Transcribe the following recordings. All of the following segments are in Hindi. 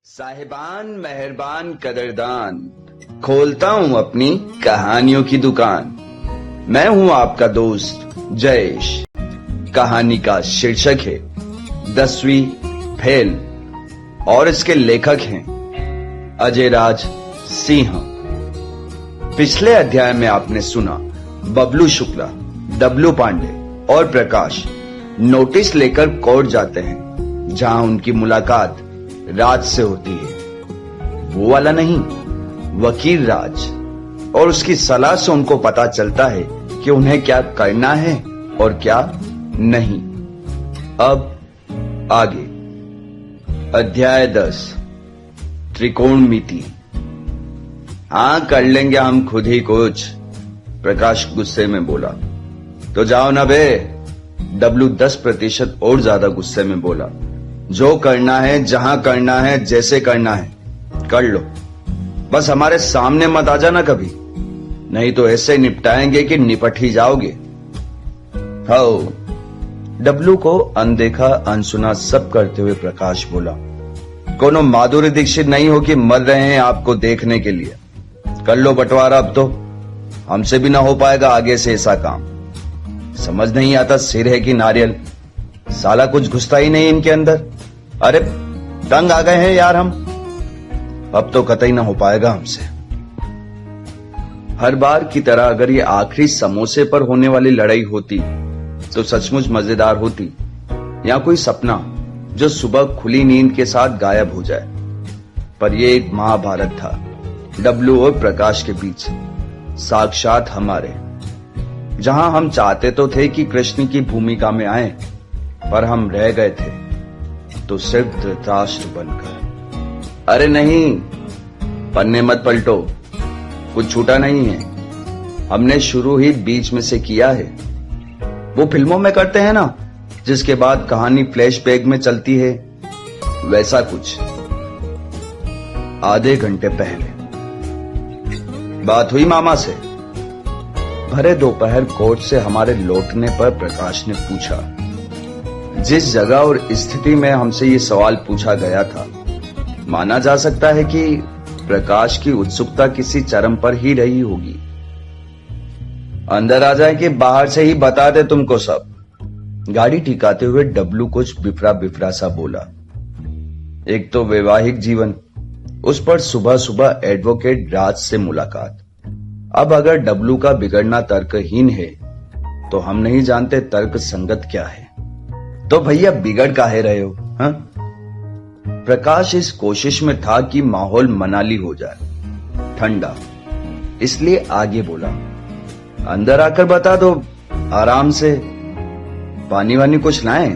साहिबान मेहरबान कदरदान, खोलता हूँ अपनी कहानियों की दुकान। मैं हूँ आपका दोस्त जयेश। कहानी का शीर्षक है 10वीं फेल और इसके लेखक हैं अजय राज सिंह। पिछले अध्याय में आपने सुना बबलू शुक्ला, डब्लू पांडे और प्रकाश नोटिस लेकर कोर्ट जाते हैं, जहां उनकी मुलाकात राज से होती है। वो वाला नहीं, वकील राज। और उसकी सलाह से उनको पता चलता है कि उन्हें क्या करना है और क्या नहीं। अब आगे अध्याय 10 त्रिकोणमिति। हाँ, कर लेंगे हम खुद ही कुछ, प्रकाश गुस्से में बोला। तो जाओ ना बे, डब्लू 10% और ज्यादा गुस्से में बोला। जो करना है, जहां करना है, जैसे करना है कर लो, बस हमारे सामने मत आ जाना कभी, नहीं तो ऐसे निपटाएंगे कि निपट ही जाओगे। हाओ, डब्लू को अनदेखा अनसुना सब करते हुए प्रकाश बोला। कोनो माधुरी दीक्षित नहीं हो कि मर रहे हैं आपको देखने के लिए। कर लो बंटवारा, अब तो हमसे भी ना हो पाएगा आगे से ऐसा काम। समझ नहीं आता सिर है कि नारियल, साला कुछ घुसता ही नहीं इनके अंदर। अरे तंग आ गए हैं यार हम, अब तो कतई ना हो पाएगा हमसे। हर बार की तरह अगर ये आखिरी समोसे पर होने वाली लड़ाई होती तो सचमुच मजेदार होती, या कोई सपना जो सुबह खुली नींद के साथ गायब हो जाए। पर यह एक महाभारत था डब्लू और प्रकाश के बीच, साक्षात हमारे, जहां हम चाहते तो थे कि कृष्ण की भूमिका में आए, पर हम रह गए थे तो सिर्फ धृतराष्ट्र बनकर। अरे नहीं, पन्ने मत पलटो, कुछ छूटा नहीं है। हमने शुरू ही बीच में से किया है। वो फिल्मों में करते हैं ना, जिसके बाद कहानी फ्लैशबैक में चलती है, वैसा कुछ। आधे घंटे पहले बात हुई मामा से। भरे दोपहर कोर्ट से हमारे लौटने पर प्रकाश ने पूछा। जिस जगह और स्थिति में हमसे ये सवाल पूछा गया था, माना जा सकता है कि प्रकाश की उत्सुकता किसी चरम पर ही रही होगी। अंदर आ जाए कि बाहर से ही बता दे तुमको सब, गाड़ी टिकाते हुए डब्लू कुछ बिफरा बिफरा सा बोला। एक तो वैवाहिक जीवन, उस पर सुबह सुबह एडवोकेट राज से मुलाकात। अब अगर डब्लू का बिगड़ना तर्कहीन है तो हम नहीं जानते तर्क संगत क्या है। तो भैया बिगड़ काहे रहे हो? हाँ? प्रकाश इस कोशिश में था कि माहौल मनाली हो जाए, ठंडा, इसलिए आगे बोला। अंदर आकर बता दो आराम से। पानी वानी कुछ लाएं?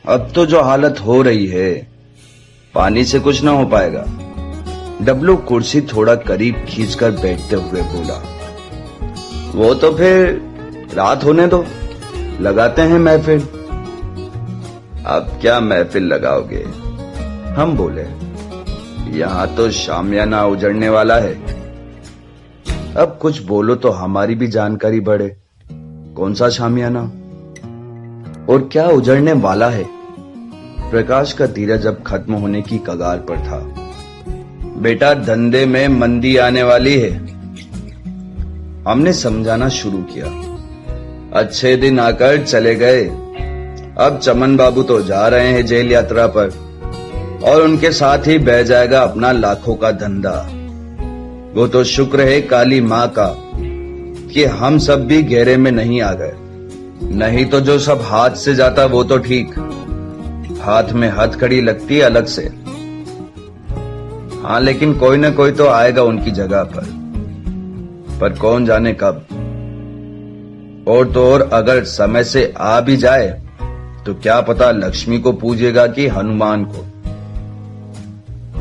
अब तो जो हालत हो रही है, पानी से कुछ ना हो पाएगा। डब्लू कुर्सी थोड़ा करीब खींचकर बैठते हुए बोला। वो तो फिर रात होने दो, लगाते हैं महफिल। अब क्या महफिल लगाओगे? हम बोले, यहां तो शामियाना उजड़ने वाला है। अब कुछ बोलो तो हमारी भी जानकारी बढ़े। कौन सा शामियाना और क्या उजड़ने वाला है? प्रकाश का धीरज अब खत्म होने की कगार पर था। बेटा, धंधे में मंदी आने वाली है। हमने समझाना शुरू किया। अच्छे दिन आकर चले गए। अब चमन बाबू तो जा रहे हैं जेल यात्रा पर, और उनके साथ ही बह जाएगा अपना लाखों का धंधा। वो तो शुक्र है काली मां का कि हम सब भी घेरे में नहीं आ गए, नहीं तो जो सब हाथ से जाता वो तो ठीक, हाथ में हथकड़ी लगती अलग से। हाँ, लेकिन कोई न कोई तो आएगा उनकी जगह पर कौन जाने कब। और तो और अगर समय से आ भी जाए तो क्या पता लक्ष्मी को पूजेगा कि हनुमान को।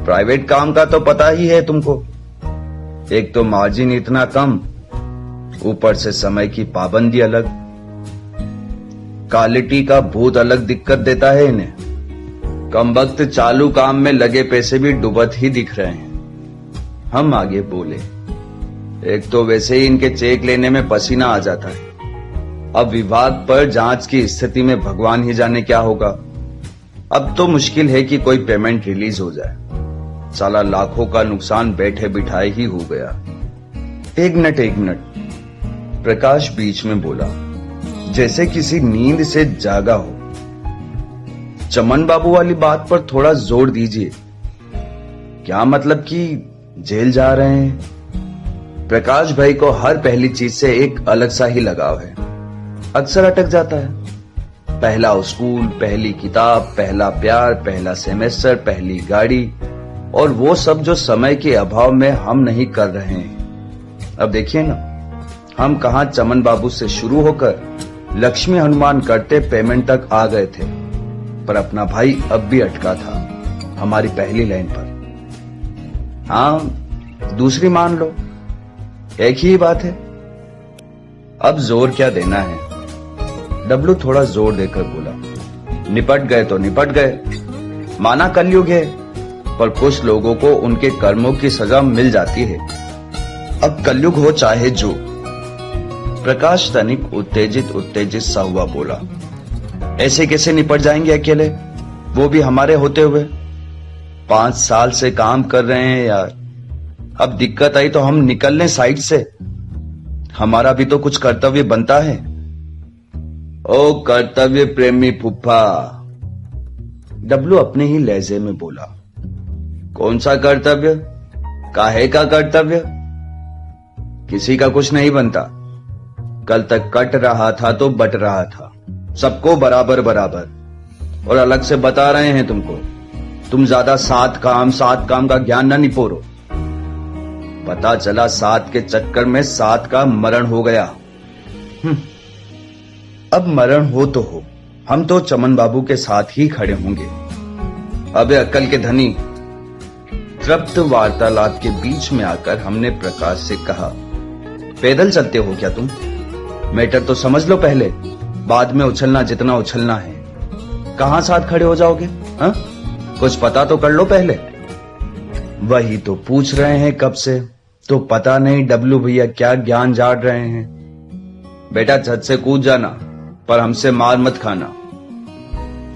प्राइवेट काम का तो पता ही है तुमको, एक तो मार्जिन इतना कम, ऊपर से समय की पाबंदी अलग, क्वालिटी का भूत अलग दिक्कत देता है इन्हें। कम वक्त चालू काम में लगे पैसे भी डूबत ही दिख रहे हैं। हम आगे बोले, एक तो वैसे ही इनके चेक लेने में पसीना आ जाता है, अब विभाग पर जांच की स्थिति में भगवान ही जाने क्या होगा। अब तो मुश्किल है कि कोई पेमेंट रिलीज हो जाए। साला लाखों का नुकसान बैठे बिठाए ही हो गया। एक मिनट, प्रकाश बीच में बोला, जैसे किसी नींद से जागा हो। चमन बाबू वाली बात पर थोड़ा जोर दीजिए। क्या मतलब कि जेल जा रहे हैं? प्रकाश भाई को हर पहली चीज से एक अलग सा ही लगाव है। अक्सर अटक जाता है। पहला स्कूल, पहली किताब, पहला प्यार, पहला सेमेस्टर, पहली गाड़ी, और वो सब जो समय के अभाव में हम नहीं कर रहे हैं। अब देखिए ना, हम कहां चमन बाबू से शुरू होकर लक्ष्मी हनुमान करते पेमेंट तक आ गए थे, पर अपना भाई अब भी अटका था हमारी पहली लाइन पर। हाँ, दूसरी मान लो, एक ही बात है। अब जोर क्या देना है? डब्लू थोड़ा जोर देकर बोला, निपट गए तो निपट गए। माना कलयुग है, पर कुछ लोगों को उनके कर्मों की सजा मिल जाती है। अब कलयुग हो चाहे जो। प्रकाश तनिक उत्तेजित सा हुआ बोला, ऐसे कैसे निपट जाएंगे अकेले, वो भी हमारे होते हुए? 5 साल से काम कर रहे हैं यार। अब दिक्कत आई तो हम निकल लें साइड से। हमारा भी तो कुछ कर्तव्य बनता है। ओ कर्तव्य प्रेमी फुफ्फा, डब्लू अपने ही लहजे में बोला। कौन सा कर्तव्य? काहे का कर्तव्य? किसी का कुछ नहीं बनता। कल तक कट रहा था तो बट रहा था, सबको बराबर बराबर। और अलग से बता रहे हैं तुमको, तुम ज्यादा सात काम का ज्ञान न निपोरो। पता चला 7 के चक्कर में 7 का मरण हो गया। अब मरण हो तो हो, हम तो चमन बाबू के साथ ही खड़े होंगे। अबे अक्ल के धनी। तृप्त वार्तालाप के बीच में आकर हमने प्रकाश से कहा, पैदल चलते हो क्या तुम? मैटर तो समझ लो पहले, बाद में उछलना जितना उछलना है। कहां साथ खड़े हो जाओगे? हा? कुछ पता तो कर लो पहले। वही तो पूछ रहे हैं कब से, तो पता नहीं डब्लू भैया क्या ज्ञान झाड़ रहे हैं। बेटा छत से कूद जाना, पर हमसे मार मत खाना।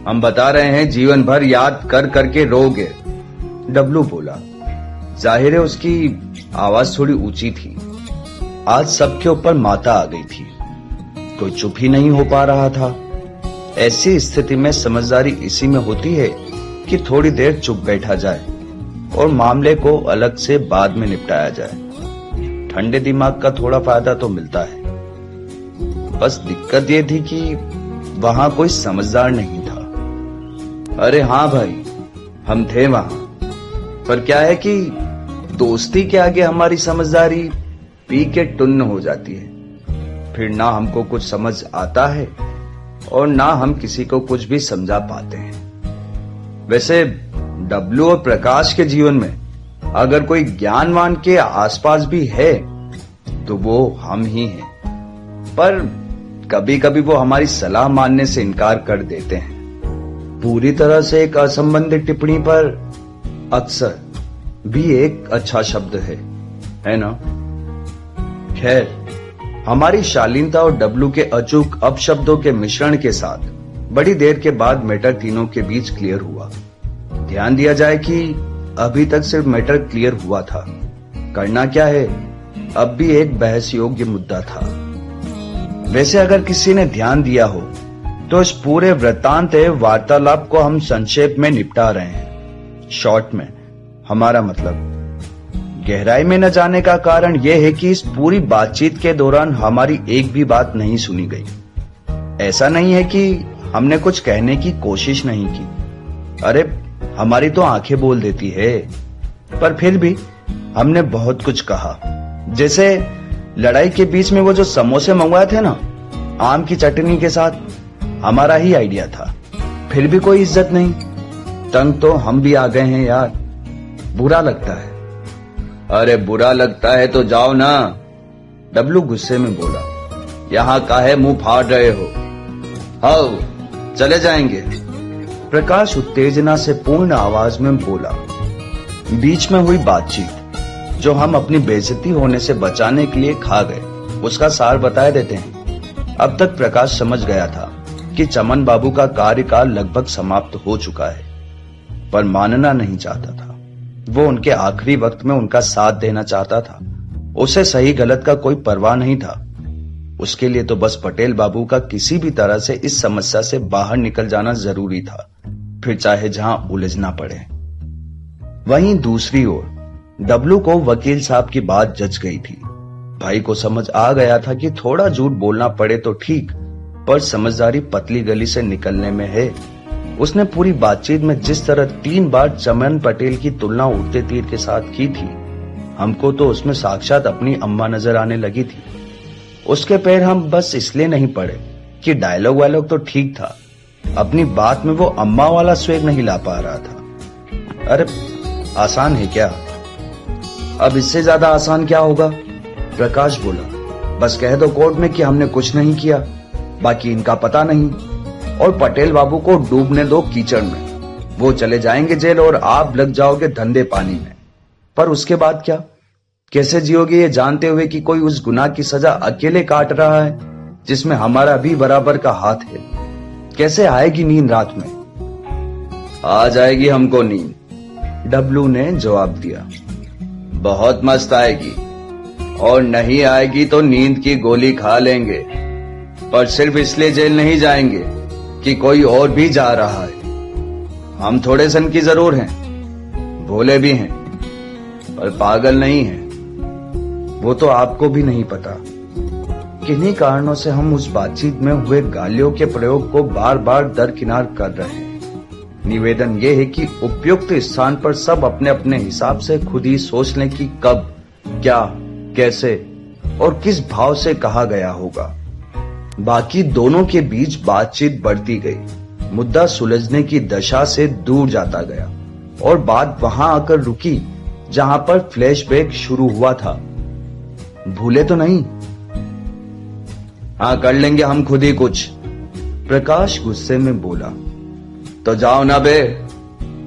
हम बता रहे हैं जीवन भर याद कर करके रोगे। डब्लू बोला। जाहिर है उसकी आवाज थोड़ी ऊंची थी। आज सबके ऊपर माता आ गई थी, कोई चुप ही नहीं हो पा रहा था। ऐसी स्थिति में समझदारी इसी में होती है कि थोड़ी देर चुप बैठा जाए और मामले को अलग से बाद में निपटाया जाए। ठंडे दिमाग का थोड़ा फायदा तो मिलता है। बस दिक्कत ये थी कि वहां कोई समझदार नहीं था। अरे हाँ भाई, हम थे वहां, पर क्या है कि दोस्ती के आगे हमारी समझदारी पी के टुन्न हो जाती है। फिर ना हमको कुछ समझ आता है और ना हम किसी को कुछ भी समझा पाते हैं। वैसे डब्लू और प्रकाश के जीवन में अगर कोई ज्ञानवान के आसपास भी है तो वो हम ही हैं। पर कभी कभी वो हमारी सलाह मानने से इनकार कर देते हैं। पूरी तरह से एक असंबंधित टिप्पणी पर अक्सर भी एक अच्छा शब्द है ना? खैर, हमारी शालीनता और डब्लू के अचूक अपशब्दों के मिश्रण के साथ बड़ी देर के बाद मैटर तीनों के बीच क्लियर हुआ। ध्यान दिया जाए कि अभी तक सिर्फ मैटर क्लियर हुआ था, करना क्या है अब भी एक बहस योग्य मुद्दा था। वैसे अगर किसी ने ध्यान दिया हो तो इस पूरे वृत्तांत वार्तालाप को हम संक्षेप में निपटा रहे हैं, शॉर्ट में। हमारा मतलब गहराई में न जाने का कारण यह है कि इस पूरी बातचीत के दौरान हमारी एक भी बात नहीं सुनी गई। ऐसा नहीं है कि हमने कुछ कहने की कोशिश नहीं की। अरे हमारी तो आंखें बोल देती है, पर फिर भी हमने बहुत कुछ कहा। जैसे लड़ाई के बीच में वो जो समोसे मंगवाए थे ना, आम की चटनी के साथ, हमारा ही आइडिया था। फिर भी कोई इज्जत नहीं। तंग तो हम भी आ गए हैं यार, बुरा लगता है। अरे बुरा लगता है तो जाओ ना, डब्लू गुस्से में बोला। यहां काहे मुंह फाड़ रहे हो? आओ चले जाएंगे, प्रकाश उत्तेजना से पूर्ण आवाज में बोला। बीच में हुई बातचीत जो हम अपनी बेइज्जती होने से बचाने के लिए खा गए, उसका सार बताए देते हैं। अब तक प्रकाश समझ गया था कि चमन बाबू का कार्यकाल लगभग समाप्त हो चुका है, पर मानना नहीं चाहता था। वो उनके आखिरी वक्त में उनका साथ देना चाहता था। उसे सही गलत का कोई परवाह नहीं था। उसके लिए तो बस पटेल बाबू का किसी भी तरह से इस समस्या से बाहर निकल जाना जरूरी था, फिर चाहे जहां उलझना पड़े। वहीं दूसरी ओर डब्लू को वकील साहब की बात जच गई थी। भाई को समझ आ गया था कि थोड़ा झूठ बोलना पड़े तो ठीक, पर समझदारी पतली गली से निकलने में है। उसने पूरी बातचीत में जिस तरह 3 बार चमन पटेल की तुलना उड़ते तीर के साथ की थी, हमको तो उसमें साक्षात अपनी अम्मा नजर आने लगी थी। उसके पैर हम बस इसलिए नहीं पड़े कि डायलॉग वायलॉग तो ठीक था, अपनी बात में वो अम्मा वाला स्वेग नहीं ला पा रहा था। अरे आसान है क्या? अब इससे ज्यादा आसान क्या होगा? प्रकाश बोला, बस कह दो कोर्ट में कि हमने कुछ नहीं किया, बाकी इनका पता नहीं, और पटेल बाबू को डूबने दो कीचड़ में। वो चले जाएंगे जेल और आप लग जाओगे धंधे पानी में। पर उसके बाद क्या? कैसे जियोगे ये जानते हुए कि कोई उस गुनाह की सजा अकेले काट रहा है जिसमें हमारा भी बराबर का हाथ है? कैसे आएगी नींद रात में? आ जाएगी हमको नींद, डब्लू ने जवाब दिया। बहुत मस्त आएगी, और नहीं आएगी तो नींद की गोली खा लेंगे, पर सिर्फ इसलिए जेल नहीं जाएंगे कि कोई और भी जा रहा है। हम थोड़े सन की जरूर हैं, भोले भी हैं, पर पागल नहीं हैं। वो तो आपको भी नहीं पता। किन्हीं कारणों से हम उस बातचीत में हुए गालियों के प्रयोग को बार बार दरकिनार कर रहे हैं। निवेदन ये है कि उपयुक्त स्थान पर सब अपने अपने हिसाब से खुद ही सोच लें कि कब, क्या, कैसे और किस भाव से कहा गया होगा। बाकी दोनों के बीच बातचीत बढ़ती गई, मुद्दा सुलझने की दशा से दूर जाता गया, और बात वहां आकर रुकी जहां पर फ्लैशबैक शुरू हुआ था। भूले तो नहीं? हाँ, कर लेंगे हम खुद ही कुछ, प्रकाश गुस्से में बोला। तो जाओ ना बे,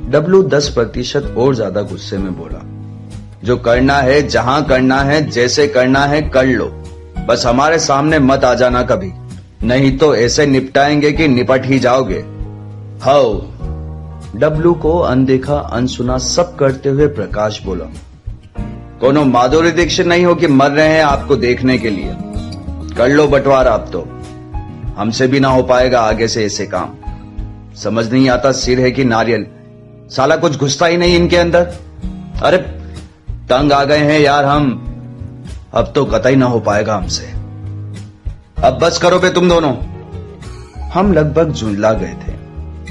डब्लू 10% और ज्यादा गुस्से में बोला। जो करना है, जहां करना है, जैसे करना है कर लो, बस हमारे सामने मत आ जाना कभी, नहीं तो ऐसे निपटाएंगे कि निपट ही जाओगे। हाउ, डब्लू को अनदेखा अनसुना सब करते हुए प्रकाश बोला। कोनो माधुरी दीक्षित नहीं हो कि मर रहे हैं आपको देखने के लिए। कर लो बंटवारा, अब तो हमसे भी ना हो पाएगा आगे से ऐसे काम। समझ नहीं आता सिर है कि नारियल, साला कुछ घुसता ही नहीं इनके अंदर। अरे तंग आ गए हैं यार हम, अब तो कतई ना हो पाएगा हमसे। अब बस करो बे तुम दोनों। हम लगभग झुंझला गए थे,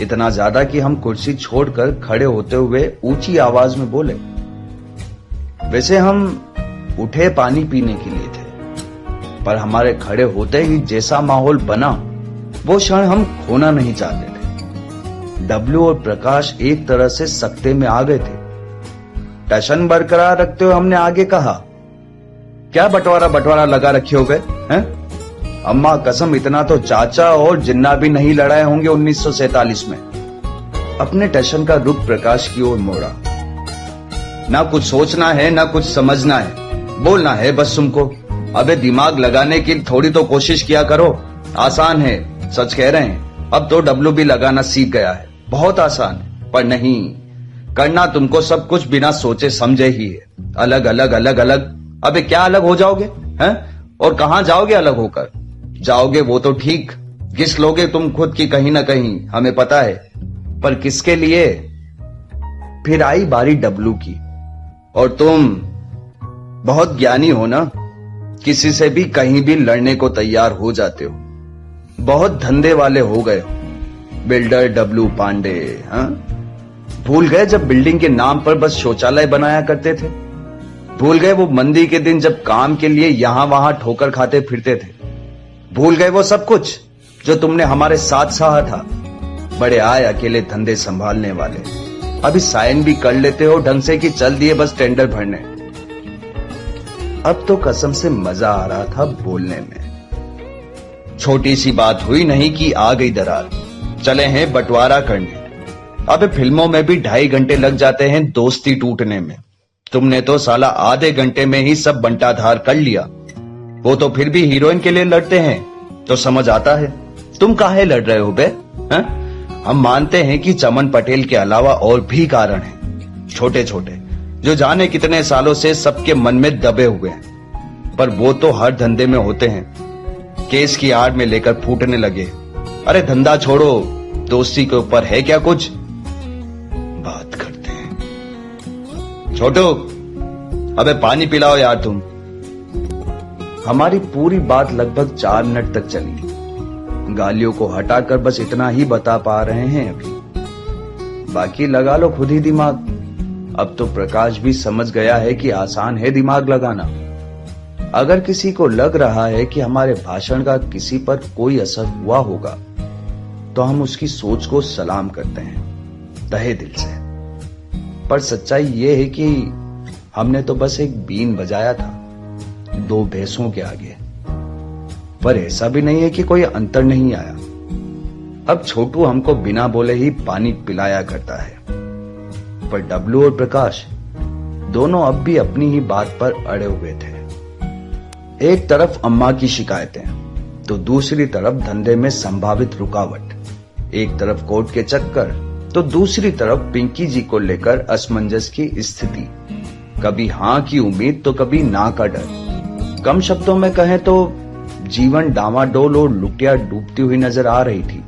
इतना ज्यादा कि हम कुर्सी छोड़कर खड़े होते हुए ऊंची आवाज में बोले। वैसे हम उठे पानी पीने के लिए थे, पर हमारे खड़े होते ही जैसा माहौल बना वो क्षण हम खोना नहीं चाहते थे। डब्लू और प्रकाश एक तरह से सकते में आ गए थे। टशन बरकरार रखते हुए हमने आगे कहा, क्या बंटवारा लगा रखे हो गए हैं? अम्मा कसम, इतना तो चाचा और जिन्ना भी नहीं लड़ाए होंगे 1947 में। अपने टशन का रुख प्रकाश की ओर मोड़ा। ना कुछ सोचना है, ना कुछ समझना है, बोलना है बस तुमको। अबे दिमाग लगाने की थोड़ी तो कोशिश किया करो। आसान है, सच कह रहे हैं। अब तो डब्लू भी लगाना सीख गया है, बहुत आसान है, पर नहीं, करना तुमको सब कुछ बिना सोचे समझे ही है। अलग अलग अलग अलग, अबे क्या अलग हो जाओगे हैं? और कहां जाओगे अलग होकर? जाओगे वो तो ठीक, घिस लोगे तुम खुद की कहीं ना कहीं, हमें पता है, पर किसके लिए? फिर आई बारी डब्लू की। और तुम बहुत ज्ञानी हो ना, किसी से भी कहीं भी लड़ने को तैयार हो जाते हो, बहुत धंधे वाले हो गए हो। बिल्डर डब्लू पांडे, हाँ? भूल गए जब बिल्डिंग के नाम पर बस शौचालय बनाया करते थे? भूल गए वो मंदी के दिन जब काम के लिए यहां वहां ठोकर खाते फिरते थे? भूल गए वो सब कुछ जो तुमने हमारे साथ सहा था? बड़े आए अकेले धंधे संभालने वाले, अभी साइन भी कर लेते हो ढंग से कि चल दिए बस टेंडर भरने। अब तो कसम से मजा आ रहा था बोलने में। छोटी सी बात हुई नहीं कि आ गई दरार, चले हैं बंटवारा करने। अब फिल्मों में भी 2.5 घंटे लग जाते हैं दोस्ती टूटने में, तुमने तो साला आधे घंटे में ही सब बंटाधार कर लिया। वो तो फिर भी हीरोइन के लिए लड़ते हैं तो समझ आता है, तुम काहे लड़ रहे हो बे? हम मानते हैं कि चमन पटेल के अलावा और भी कारण हैं, छोटे छोटे, जो जाने कितने सालों से सबके मन में दबे हुए हैं, पर वो तो हर धंधे में होते हैं, केस की आड़ में लेकर फूटने लगे। अरे धंधा छोड़ो, दोस्ती के ऊपर है क्या कुछ? बात करते हैं। छोटू, अबे पानी पिलाओ यार तुम। हमारी पूरी बात लगभग 4 मिनट तक चली। गालियों को हटाकर बस इतना ही बता पा रहे हैं अभी, बाकी लगा लो खुद ही दिमाग। अब तो प्रकाश भी समझ गया है कि आसान है दिमाग लगाना। अगर किसी को लग रहा है कि हमारे भाषण का किसी पर कोई असर हुआ होगा, तो हम उसकी सोच को सलाम करते हैं तहे दिल से। पर सच्चाई ये है कि हमने तो बस एक बीन बजाया था 2 भैंसों के आगे, पर ऐसा भी नहीं है कि कोई अंतर नहीं आया। अब छोटू हमको बिना बोले ही पानी पिलाया करता है, पर डब्लू और प्रकाश दोनों अब भी अपनी ही बात पर अड़े हुए थे। एक तरफ अम्मा की शिकायतें, तो दूसरी तरफ धंधे में संभावित रुकावट। एक तरफ कोर्ट के चक्कर, तो दूसरी तरफ पिंकी जी को लेकर असमंजस की स्थिति। कभी हां की उम्मीद तो कभी ना का डर। कम शब्दों में कहें तो जीवन डामाडोल और लुटिया डूबती हुई नजर आ रही थी।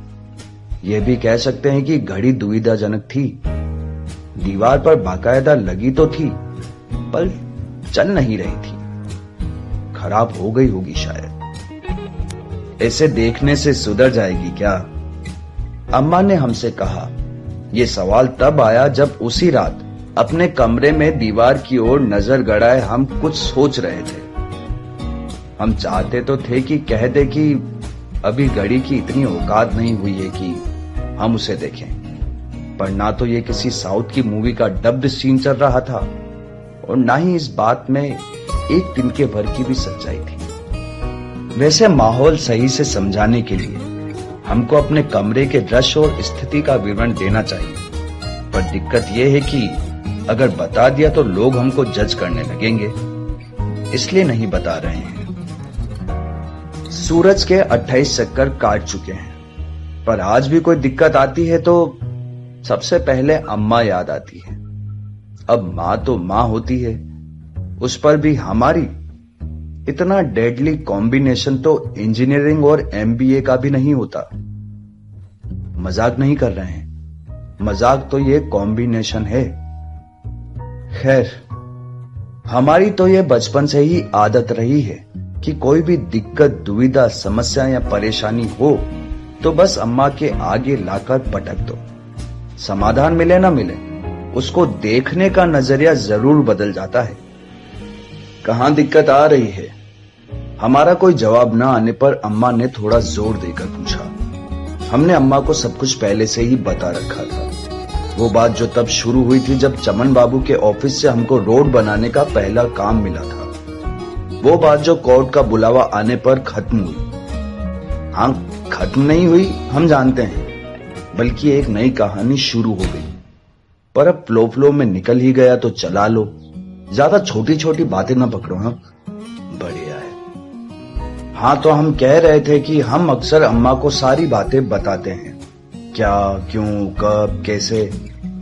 यह भी कह सकते हैं कि घड़ी दुविधाजनक थी। दीवार पर बाकायदा लगी तो थी, पर चल नहीं रही थी। खराब हो गई होगी शायद। ऐसे देखने से सुधर जाएगी क्या? अम्मा ने हमसे कहा। यह सवाल तब आया जब उसी रात अपने कमरे में दीवार की ओर नजर गड़ाए हम कुछ सोच रहे थे। हम चाहते तो थे कि कह दे कि अभी घड़ी की इतनी औकात नहीं हुई है कि हम उसे देखें, पर ना तो ये किसी साउथ की मूवी का डब्ड सीन चल रहा था और ना ही इस बात में एक तिनके भर की भी सच्चाई थी। वैसे माहौल सही से समझाने के लिए हमको अपने कमरे के दृश्य और स्थिति का विवरण देना चाहिए, पर दिक्कत यह है कि अगर बता दिया तो लोग हमको जज करने लगेंगे, इसलिए नहीं बता रहे हैं। सूरज के 28 चक्कर काट चुके हैं, पर आज भी कोई दिक्कत आती है तो सबसे पहले अम्मा याद आती है। अब मां तो मां होती है, उस पर भी हमारी। इतना डेडली कॉम्बिनेशन तो इंजीनियरिंग और एमबीए का भी नहीं होता। मजाक नहीं कर रहे हैं, मजाक तो ये कॉम्बिनेशन है। खैर, हमारी तो ये बचपन से ही आदत रही है कि कोई भी दिक्कत, दुविधा, समस्या या परेशानी हो तो बस अम्मा के आगे लाकर पटक दो। समाधान मिले ना मिले, उसको देखने का नजरिया जरूर बदल जाता है। कहां दिक्कत आ रही है? हमारा कोई जवाब ना आने पर अम्मा ने थोड़ा जोर देकर पूछा। हमने अम्मा को सब कुछ पहले से ही बता रखा था। वो बात जो तब शुरू हुई थी जब चमन बाबू के ऑफिस से हमको रोड बनाने का पहला काम मिला था। वो बात जो कोर्ट का बुलावा आने पर खत्म हुई। हाँ, खत्म नहीं हुई हम जानते हैं, बल्कि एक नई कहानी शुरू हो गई। पर अब फ्लो में निकल ही गया तो चला लो। ज्यादा छोटी छोटी बातें ना पकड़ो। हाँ, बढ़िया है। हाँ, तो हम कह रहे थे कि हम अक्सर अम्मा को सारी बातें बताते हैं, क्या, क्यों, कब, कैसे,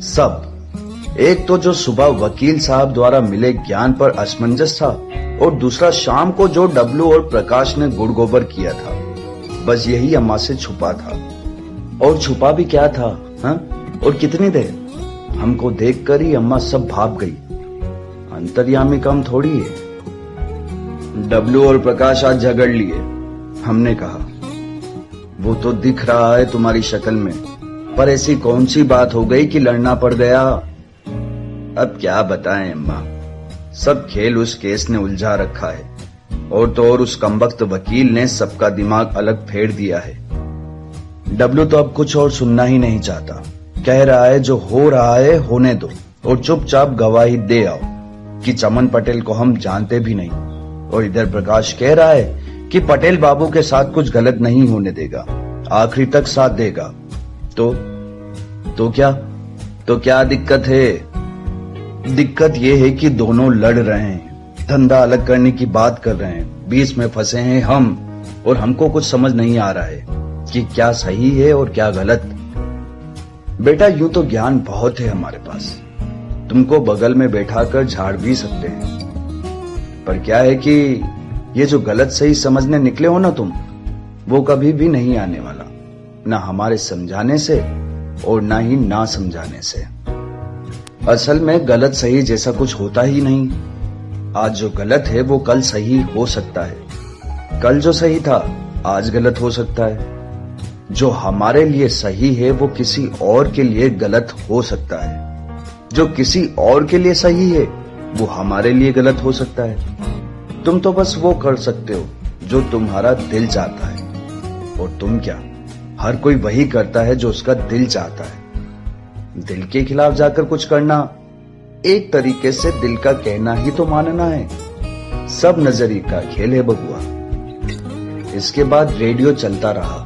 सब। एक तो जो सुबह वकील साहब द्वारा मिले ज्ञान पर असमंजस था, और दूसरा शाम को जो डब्लू और प्रकाश ने गुड़ गोबर किया था। बस यही अम्मा से छुपा था। और छुपा भी क्या था? हाँ? और कितनी देर? हमको देखकर ही अम्मा सब भाप गई। अंतर्यामी कम थोड़ी है। डब्लू और प्रकाश आज झगड़ लिए, हमने कहा। वो तो दिख रहा है तुम्हारी शक्ल में, पर ऐसी कौन सी बात हो गई कि लड़ना पड़ गया? अब क्या बताएं अम्मा, सब खेल उस केस ने उलझा रखा है, और तो और उस कमबख्त वकील ने सबका दिमाग अलग फेर दिया है। डब्लू तो अब कुछ और सुनना ही नहीं चाहता। कह रहा है जो हो रहा है होने दो और चुपचाप गवाही दे आओ कि चमन पटेल को हम जानते भी नहीं। और इधर प्रकाश कह रहा है कि पटेल बाबू के साथ कुछ गलत नहीं होने देगा, आखिरी तक साथ देगा। तो क्या दिक्कत है? दिक्कत यह है कि दोनों लड़ रहे हैं, धंधा अलग करने की बात कर रहे हैं, बीच में फंसे हैं हम, और हमको कुछ समझ नहीं आ रहा है। कि क्या सही है और क्या गलत। बेटा, यूं तो ज्ञान बहुत है हमारे पास, तुमको बगल में बैठाकर झाड़ भी सकते हैं, पर क्या है कि ये जो गलत सही समझने निकले हो ना तुम, वो कभी भी नहीं आने वाला, ना हमारे समझाने से और ना ही ना समझाने से। असल में गलत सही जैसा कुछ होता ही नहीं। आज जो गलत है वो कल सही हो सकता है, कल जो सही था आज गलत हो सकता है। जो हमारे लिए सही है वो किसी और के लिए गलत हो सकता है, जो किसी और के लिए सही है वो हमारे लिए गलत हो सकता है। तुम तो बस वो कर सकते हो जो तुम्हारा दिल चाहता है, और तुम क्या, हर कोई वही करता है जो उसका दिल चाहता है। दिल के खिलाफ जाकर कुछ करना एक तरीके से दिल का कहना ही तो मानना है। सब नजरिए का खेल है बबुआ। इसके बाद रेडियो चलता रहा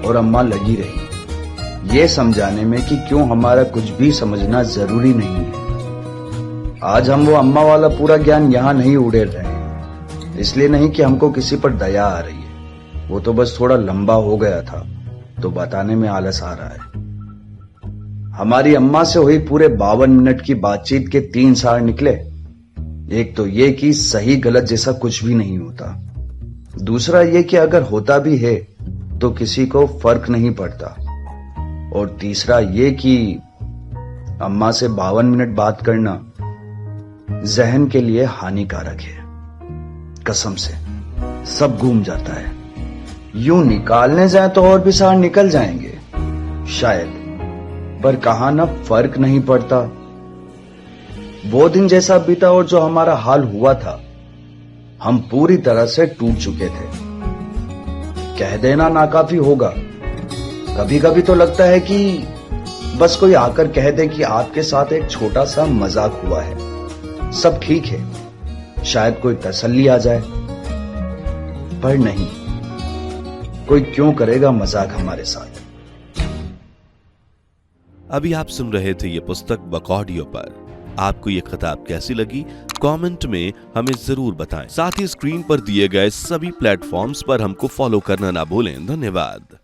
और अम्मा लगी रही ये समझाने में कि क्यों हमारा कुछ भी समझना जरूरी नहीं है। आज हम वो अम्मा वाला पूरा ज्ञान यहां नहीं उड़ेल रहे हैं, इसलिए नहीं कि हमको किसी पर दया आ रही है, वो तो बस थोड़ा लंबा हो गया था तो बताने में आलस आ रहा है। हमारी अम्मा से हुई पूरे 52 मिनट की बातचीत के 3 सार निकले। एक तो ये कि सही गलत जैसा कुछ भी नहीं होता, दूसरा ये कि अगर होता भी है तो किसी को फर्क नहीं पड़ता, और तीसरा ये कि अम्मा से 52 मिनट बात करना जहन के लिए हानिकारक है। कसम से सब घूम जाता है। यूं निकालने जाए तो और भी सार निकल जाएंगे शायद, पर कहां ना फर्क नहीं पड़ता। वो दिन जैसा बीता और जो हमारा हाल हुआ था, हम पूरी तरह से टूट चुके थे। कह देना नाकाफी होगा। कभी कभी तो लगता है कि बस कोई आकर कह दे कि आपके साथ एक छोटा सा मजाक हुआ है, सब ठीक है, शायद कोई तसल्ली आ जाए। पर नहीं, कोई क्यों करेगा मजाक हमारे साथ। अभी आप सुन रहे थे ये पुस्तक बकॉडियो पर। आपको ये किताब कैसी लगी कमेंट में हमें जरूर बताएं। साथ ही स्क्रीन पर दिए गए सभी प्लेटफॉर्म्स पर हमको फॉलो करना ना भूलें। धन्यवाद।